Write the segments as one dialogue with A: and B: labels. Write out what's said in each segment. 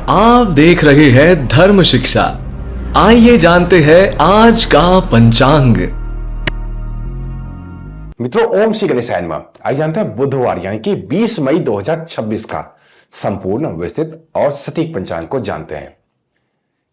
A: आप देख रहे हैं धर्म शिक्षा। आइए जानते हैं आज का पंचांग।
B: मित्रों, ओम श्री गणेशाय नमः। आइए जानते हैं बुधवार यानी कि 20 मई 2026 का संपूर्ण विस्तृत और सटीक पंचांग को जानते हैं।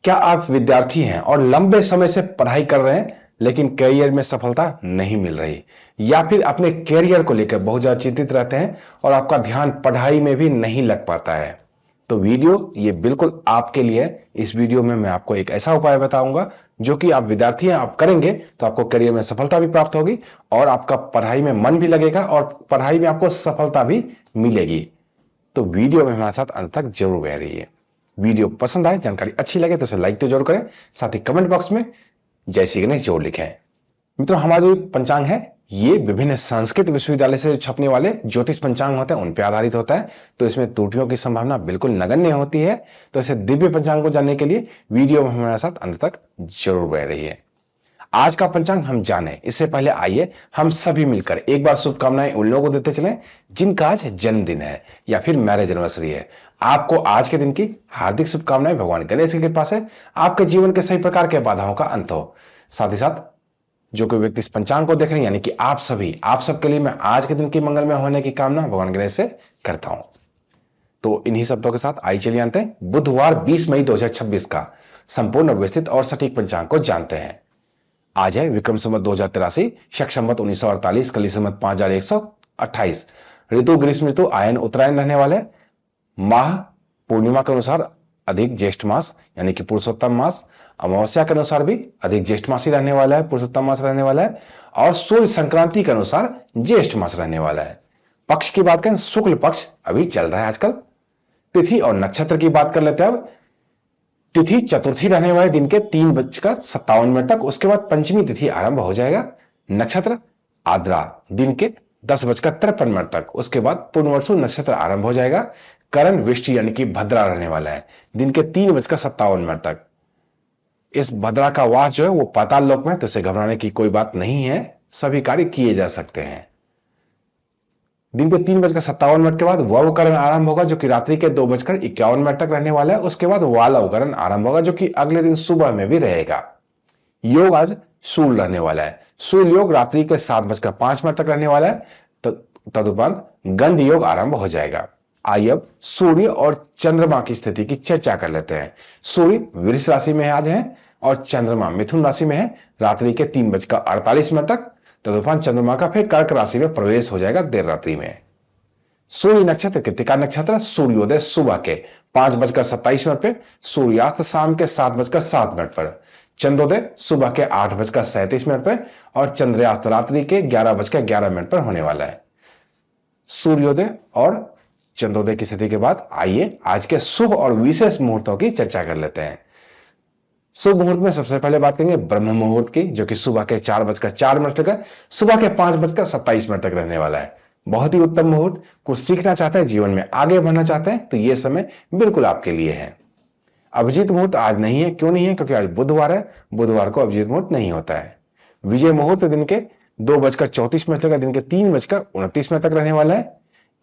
B: क्या आप विद्यार्थी हैं और लंबे समय से पढ़ाई कर रहे हैं लेकिन करियर में सफलता नहीं मिल रही, या फिर अपने करियर को लेकर बहुत ज्यादा चिंतित रहते हैं और आपका ध्यान पढ़ाई में भी नहीं लग पाता है, तो वीडियो ये बिल्कुल आपके लिए है। इस वीडियो में मैं आपको एक ऐसा उपाय बताऊंगा जो कि आप विद्यार्थी हैं, आप करेंगे तो आपको करियर में सफलता भी प्राप्त होगी और आपका पढ़ाई में मन भी लगेगा और पढ़ाई में आपको सफलता भी मिलेगी। तो वीडियो में हमारे साथ अंत तक जरूर बने रहिए। वीडियो पसंद आए, जानकारी अच्छी लगे तो उसे लाइक तो जरूर करें, साथ ही कमेंट बॉक्स में जय श्री गणेश जरूर लिखें। मित्रों, हमारा जो पंचांग है ये विभिन्न संस्कृत विश्वविद्यालय से छपने वाले ज्योतिष पंचांग होते हैं उन पर आधारित होता है, तो इसमें त्रुटियों की संभावना बिल्कुल नगण्य होती है। तो इसे दिव्य पंचांग को जानने के लिए वीडियो में हमारे साथ अंत तक जरूर बने रहिए। आज का पंचांग हम जाने इससे पहले आइए हम सभी मिलकर एक बार शुभकामनाएं उन लोगों को देते चलें जिनका आज जन्मदिन है या फिर मैरिज एनिवर्सरी है। आपको आज के दिन की हार्दिक शुभकामनाएं। भगवान गणेश की कृपा से आपके जीवन के सही प्रकार के बाधाओं का अंत हो। साथ ही साथ जो कोई व्यक्ति इस पंचांग को देख रहे हैं यानी कि आप सबके लिए मैं आज के दिन की मंगलमय होने की कामना भगवान गणेश से करता हूं। तो इन्हीं शब्दों के साथ आइए चलिए जानते हैं बुधवार 20 मई 2026 का संपूर्ण विस्तृत और सटीक पंचांग को जानते हैं। आज है विक्रम संवत 2083, शक संवत 1948, कली संवत 5128, ऋतु ग्रीष्म ऋतु, आयन उत्तरायण रहने वाले, माह पूर्णिमा के अनुसार अधिक ज्येष्ठ मास यानी कि पुरुषोत्तम मास, अमावस्या के अनुसार भी अधिक ज्येष्ठ मास ही रहने वाला है, पुरुषोत्तम मास रहने वाला है, और सूर्य संक्रांति के अनुसार ज्येष्ठ मास रहने वाला है। पक्ष की बात करें, शुक्ल पक्ष अभी चल रहा है आजकल। तिथि और नक्षत्र की बात कर लेते हैं अब। तिथि चतुर्थी रहने वाले दिन के 3:57 तक, उसके बाद पंचमी तिथि आरंभ हो जाएगा। नक्षत्र आद्रा दिन के 10:53 तक, उसके बाद पूर्णवसु नक्षत्र आरंभ हो जाएगा। करण वृष्टि यानी कि भद्रा रहने वाला है दिन के 3:57 तक। इस भद्रा का वास जो है वो पाताल लोक में, तो इसे घबराने की कोई बात नहीं है, सभी कार्य किए जा सकते हैं। दिन के 3:57 के बाद ववकरण आरंभ होगा जो कि रात्रि के 2:51 तक रहने वाला है। उसके बाद वालवकरण आरंभ होगा जो कि अगले दिन सुबह में भी रहेगा। योग आज शूल रहने वाला है। शूल योग रात्रि के 7:05 तक रहने वाला है। तदुपरांत गंड योग आरंभ हो जाएगा। आइए अब सूर्य और चंद्रमा की स्थिति की चर्चा कर लेते हैं। सूर्य वृष राशि में आज है और चंद्रमा मिथुन राशि में है रात्रि के 3:48 तक। तदुपरांत चंद्रमा का फिर कर्क राशि में प्रवेश हो जाएगा देर रात्रि में। सूर्य नक्षत्र कृत्तिका नक्षत्र, सूर्योदय सुबह के 5:27 पे, सूर्यास्त शाम के 7:07 पर, चंद्रोदय सुबह के 8:37 पे और चंद्रास्त रात्रि के 11:11 पर होने वाला है। सूर्योदय और चंद्रोदय की स्थिति के बाद आइए आज के शुभ और विशेष मुहूर्तों की चर्चा कर लेते हैं। शुभ मुहूर्त में सबसे पहले बात करेंगे ब्रह्म मुहूर्त की, जो कि सुबह के 4:04 तक, सुबह के 5:27 तक रहने वाला है। बहुत ही उत्तम मुहूर्त। कुछ सीखना चाहते हैं, जीवन में आगे बढ़ना चाहते हैं तो यह समय बिल्कुल आपके लिए है। अभिजीत मुहूर्त आज नहीं है। क्यों नहीं है? क्योंकि आज बुधवार है, बुधवार को अभिजीत मुहूर्त नहीं होता है। विजय मुहूर्त दिन के 2:34 तक, दिन के 3:29 तक रहने वाला है।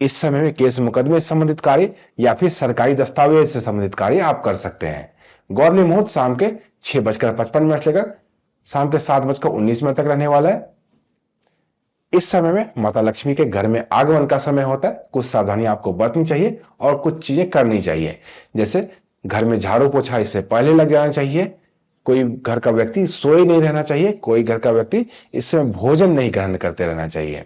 B: इस समय में केस मुकदमे से संबंधित कार्य या फिर सरकारी दस्तावेज से संबंधित कार्य आप कर सकते हैं। गौरली मुहूर्त शाम के 6:55 लेकर शाम के 7:19 तक रहने वाला है। इस समय में माता लक्ष्मी के घर में आगमन का समय होता है। कुछ सावधानी आपको बरतनी चाहिए और कुछ चीजें करनी चाहिए, जैसे घर में झाड़ू पोछा इससे पहले लग जाना चाहिए। कोई घर का व्यक्ति सोए नहीं रहना चाहिए। कोई घर का व्यक्ति इस समय भोजन नहीं ग्रहण करते रहना चाहिए।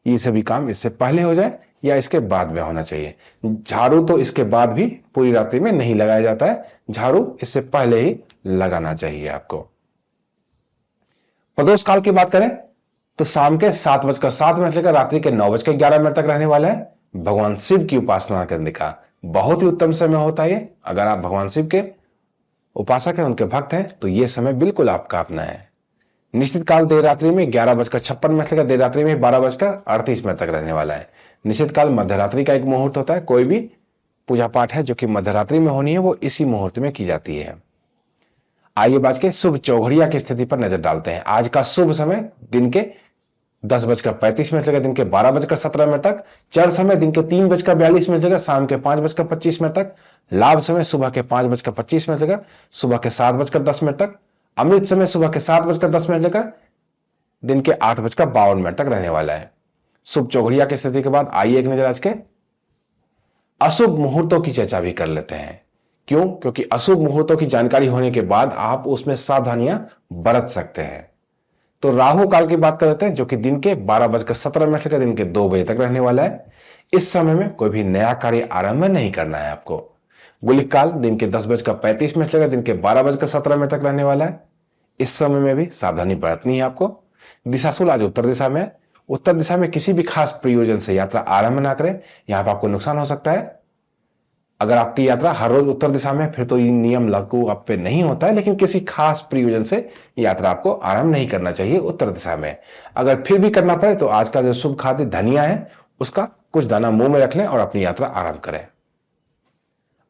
B: ये सभी काम इससे पहले हो जाए या इसके बाद में होना चाहिए। झाड़ू तो इसके बाद भी पूरी रात्रि में नहीं लगाया जाता है, झाड़ू इससे पहले ही लगाना चाहिए आपको। प्रदोष काल की बात करें तो शाम के 7:07 लेकर रात्रि के 9:11 तक रहने वाला है। भगवान शिव की उपासना करने का बहुत ही उत्तम समय होता है। अगर आप भगवान शिव के उपासक हैं, उनके भक्त हैं, तो यह समय बिल्कुल आपका अपना है। निश्चित काल देर रात्रि में 11:56 लेकर देर रात्रि में 12:38 तक रहने वाला है। निश्चित काल मध्यरात्रि का एक मुहूर्त होता है। कोई भी पूजा पाठ है जो कि मध्यरात्रि में होनी है वो इसी मुहूर्त में की जाती है। आइए आज के शुभ चौघड़िया की स्थिति पर नजर डालते हैं। आज का शुभ समय दिन के 10:35 तक, दिन के 12:17 तक। चर समय दिन के 3:42 तक, शाम के 5:25 तक। लाभ समय सुबह के 5:25 तक, सुबह के 7:10 तक। अमृत समय सुबह के 7:10 तक, दिन के 8:52 तक रहने वाला है। शुभ चौघड़िया की स्थिति के बाद आइए एक नजर आज के अशुभ मुहूर्तों की चर्चा भी कर लेते हैं। क्यों? क्योंकि अशुभ मुहूर्तों की जानकारी होने के बाद आप उसमें सावधानियां बरत सकते हैं। तो राहु काल की बात कर लेते हैं, जो कि दिन के 12:17 से दिन के 2 बजे तक रहने वाला है। इस समय में कोई भी नया कार्य आरंभ नहीं करना है आपको। गुलिक काल दिन के 10:35 से दिन के 12:17 तक रहने वाला है। इस समय में भी सावधानी बरतनी है आपको। दिशाशूल आज उत्तर दिशा में है। उत्तर दिशा में किसी भी खास प्रयोजन से यात्रा आरंभ ना करें, यहां पर आपको नुकसान हो सकता है। अगर आपकी यात्रा हर रोज उत्तर दिशा में, फिर तो ये नियम लागू आप पे नहीं होता है, लेकिन किसी खास प्रयोजन से यात्रा आपको आरंभ नहीं करना चाहिए उत्तर दिशा में। अगर फिर भी करना पड़े तो आज का जो शुभ खाद्य धनिया है, उसका कुछ दाना मुंह में रख लें और अपनी यात्रा आरंभ करें।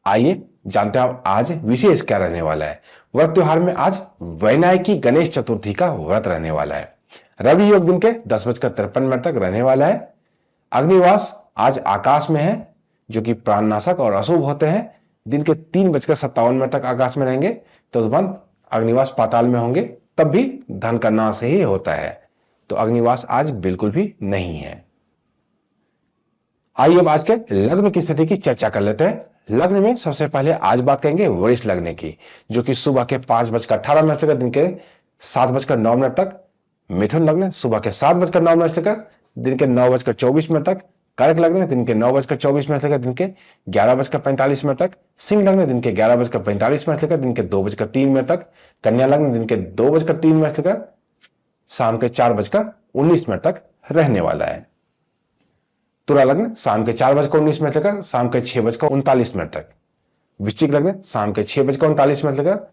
B: आइए जानते हैं आज विशेष क्या रहने वाला है। व्रत त्योहार में आज वैनायकी गणेश चतुर्थी का व्रत रहने वाला है। रवि योग दिन के 10:53 तक रहने वाला है। अग्निवास आज आकाश में है, जो कि प्राणनाशक और अशुभ होते हैं। दिन के 3:57 तक आकाश में रहेंगे, तदुपरांत अग्निवास पाताल में होंगे, तब भी धन का नाश ही होता है। तो अग्निवास आज बिल्कुल भी नहीं है। आइए अब आज के लग्न की स्थिति की चर्चा कर लेते हैं। लग्न में सबसे पहले आज बात करेंगे वरिष्ठ लग्न की, जो कि सुबह के 5:18 तक, दिन के 7:09 तक। मिथुन लग्न सुबह के 7:09 तक, दिन के 9:24 तक। कर्क लग्न दिन के 9:24 तक, दिन के 11:45 तक। सिंह लग्न दिन के 11:45 तक, दिन के 2:03 तक। कन्या लग्न दिन के 2:03 तक, शाम के 4:19 तक रहने वाला है। तुला लग्न शाम के 4:19 तक, शाम के 6:39 तक। वृश्चिक लग्न शाम के 6:39 तक,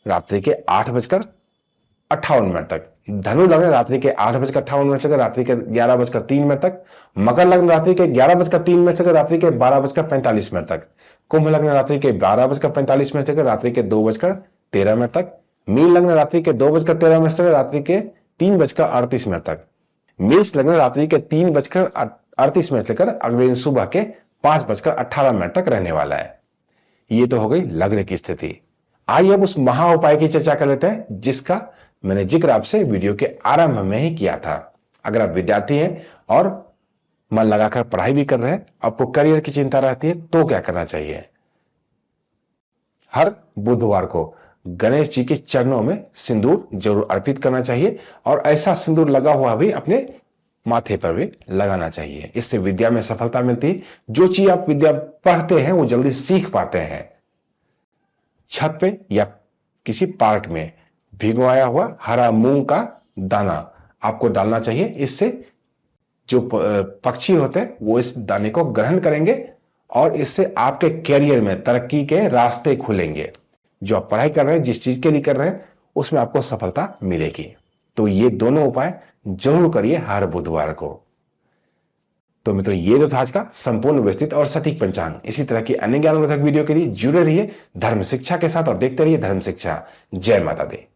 B: रात्रि के 8:58 तक। धनु लग्न रात्रि के 8:58 तक, रात्रि के 11:03 तक। मकर लग्न रात्रि के 11:03 तक, रात्रि के 12:45 तक। कुंभ लग्न रात्रि के 12:45 तक, रात्रि के 2:13 तक। मीन लग्न रात्रि के 2:13 तक, रात्रि के 3:38 तक। मेष लग्न रात्रि के 3:38 तक, अगले दिन सुबह के 5:18 तक रहने वाला है। ये तो हो गई लग्न की स्थिति। आइए अब उस महा उपाय की चर्चा कर लेते हैं, जिसका मैंने जिक्र आपसे वीडियो के आरंभ में ही किया था। अगर आप विद्यार्थी हैं और मन लगाकर पढ़ाई भी कर रहे हैं, आपको करियर की चिंता रहती है, तो क्या करना चाहिए? हर बुधवार को गणेश जी के चरणों में सिंदूर जरूर अर्पित करना चाहिए, और ऐसा सिंदूर लगा हुआ भी अपने माथे पर भी लगाना चाहिए। इससे विद्या में सफलता मिलती है। जो चीज आप विद्या पढ़ते हैं वो जल्दी सीख पाते हैं। छत पे या किसी पार्क में भिगोया हुआ हरा मूंग का दाना आपको डालना चाहिए। इससे जो पक्षी होते हैं वो इस दाने को ग्रहण करेंगे, और इससे आपके कैरियर में तरक्की के रास्ते खुलेंगे। जो आप पढ़ाई कर रहे हैं, जिस चीज के लिए कर रहे हैं, उसमें आपको सफलता मिलेगी। तो ये दोनों उपाय जरूर करिए हर बुधवार को। तो मित्रों, ये तो था आज का संपूर्ण विस्तृत और सटीक पंचांग। इसी तरह की अन्य ज्ञानवर्धक वीडियो के लिए जुड़े रहिए धर्म शिक्षा के साथ और देखते रहिए धर्म शिक्षा। जय माता दी।